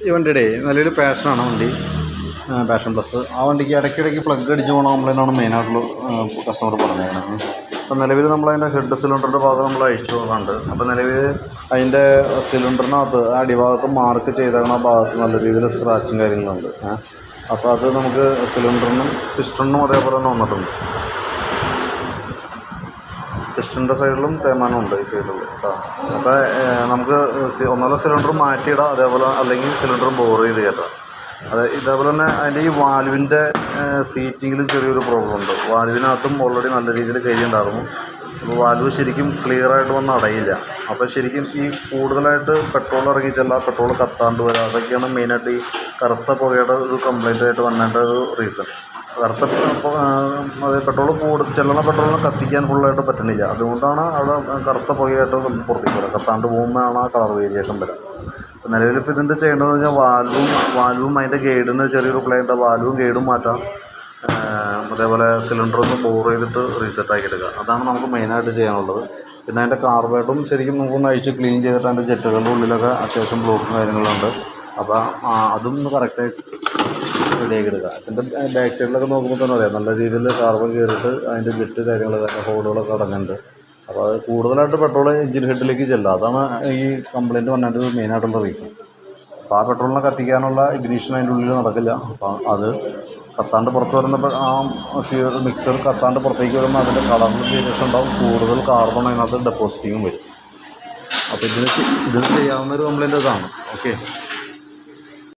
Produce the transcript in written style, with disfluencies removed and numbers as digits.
ഈ വണ്ടിയുടെ നല്ലൊരു പാഷനാണ് വണ്ടി, പാഷൻ പ്ലസ്. ആ വണ്ടിക്ക് ഇടയ്ക്കിടയ്ക്ക് പ്ലഗ് അടിച്ച് പോകണം കംപ്ലൈൻ്റാണ് മെയിനായിട്ടുള്ള കസ്റ്റമർ പറഞ്ഞേക്കുന്നത്. അപ്പോൾ നിലവിൽ നമ്മളതിൻ്റെ ഹെഡ് സിലിണ്ടറിൻ്റെ ഭാഗം നമ്മൾ അഴിച്ചു പോകുന്നുണ്ട്. അപ്പോൾ നിലവിൽ അതിൻ്റെ സിലിണ്ടറിനകത്ത് ആ അടിഭാഗത്ത് മാർക്ക് ചെയ്തേക്കണ ഭാഗത്ത് നല്ല രീതിയിൽ സ്ക്രാച്ചും കാര്യങ്ങളുണ്ട്. അപ്പോൾ അത് നമുക്ക് സിലിണ്ടറിനും പിസ്റ്റണിനും അതേപോലെ തന്നെ വന്നിട്ടുണ്ട്. പിസ്റ്റണിൻ്റെ സൈഡിലും തേയ്മാനമുണ്ട് ഈ സൈഡിൽ കേട്ടോ. അപ്പോൾ നമുക്ക് ഒന്നുമല്ല സിലിണ്ടർ മാറ്റിയിടാം, അതേപോലെ അല്ലെങ്കിൽ സിലിണ്ടർ ബോർ ചെയ്ത് കയറ്റാം. ഇതേപോലെ തന്നെ അതിൻ്റെ ഈ വാൽവിൻ്റെ സീറ്റിങ്ങിലും ചെറിയൊരു പ്രോബ്ലം ഉണ്ട്. വാൽവിനകത്തും ഓൾറെഡി നല്ല രീതിയിൽ കഴിയുണ്ടായിരുന്നു. അപ്പോൾ വാൽവ് ശരിക്കും ക്ലിയറായിട്ട് വന്ന് അടയില്ല. അപ്പോൾ ശരിക്കും ഈ കൂടുതലായിട്ട് പെട്രോൾ ഇറങ്ങിച്ചല്ല, പെട്രോൾ കത്താണ്ട് വരിക, അതൊക്കെയാണ് മെയിനായിട്ട് ഈ കറുത്ത പുകയുടെ ഒരു കംപ്ലൈൻറ്റായിട്ട് വന്നതിൻ്റെ ഒരു റീസൺ. കറുത്ത പെട്രോൾ ചെല്ലുന്ന പെട്രോളിന് കത്തിക്കാൻ ഫുള്ളായിട്ട് പറ്റണില്ല. അതുകൊണ്ടാണ് അവിടെ കറുത്ത പുകയായിട്ട് പുറത്തേക്ക് വരിക. കത്താണ്ട് പോകുമ്പോഴാണ് ആ കളർ വേരിയേഷൻ വരിക. നിലവിലിപ്പോൾ ഇതിൻ്റെ ചെയ്യേണ്ടതെന്ന് പറഞ്ഞാൽ വാൽവും അതിൻ്റെ ഗൈഡിന് ചെറിയൊരു പ്ലേൻ്റെ വാൽവും ഗൈഡും മാറ്റാം. അതേപോലെ സിലിണ്ടറൊന്ന് ബോർ ചെയ്തിട്ട് റീസെറ്റാക്കി എടുക്കുക. അതാണ് നമുക്ക് മെയിനായിട്ട് ചെയ്യാനുള്ളത്. പിന്നെ അതിൻ്റെ കാർബേറ്റും ശരിക്കും നമുക്കൊന്ന് അഴിച്ച് ക്ലീൻ ചെയ്തിട്ട് അതിൻ്റെ ജെറ്റുകളുടെ ഉള്ളിലൊക്കെ അത്യാവശ്യം ബ്ലോക്കും കാര്യങ്ങളുണ്ട്. അപ്പോൾ അതും ഒന്ന് കറക്റ്റായിട്ട് റെഡിയാക്കി എടുക്കുക. അതിൻ്റെ ബാക്ക് സൈഡിലൊക്കെ നോക്കുമ്പോൾ തന്നെ അറിയാം നല്ല രീതിയിൽ കാർബൺ കയറിയിട്ട് അതിൻ്റെ ജെറ്റ് കാര്യങ്ങളൊക്കെ ഹോളുകളൊക്കെ അടങ്ങുന്നുണ്ട്. അപ്പോൾ അത് കൂടുതലായിട്ട് പെട്രോൾ എഞ്ചിൻ ഹെഡിലേക്ക് ചെല്ലുക. അതാണ് ഈ കംപ്ലയിൻറ്റ് വന്നതിൻ്റെ മെയിനായിട്ടുള്ള റീസൺ. അപ്പോൾ ആ പെട്രോളിനെ കത്തിക്കാനുള്ള ഇഗ്നീഷൻ അതിൻ്റെ ഉള്ളിൽ നടക്കില്ല. അപ്പോൾ അത് കത്താണ്ട് പുറത്ത് വരുന്ന ആ മിക്സർ കത്താണ്ട് പുറത്തേക്ക് വരുമ്പോൾ അതിൻ്റെ കളറിൽ വേരിയേഷൻ ഉണ്ടാവും. കൂടുതൽ കാർബൺ അതിനകത്ത് ഡെപ്പോസിറ്റിങ്ങും വരും. അപ്പോൾ ഇതിന് ചെയ്യാവുന്നൊരു കംപ്ലയിൻറ്റ് ഇതാണ്. ഓക്കെ.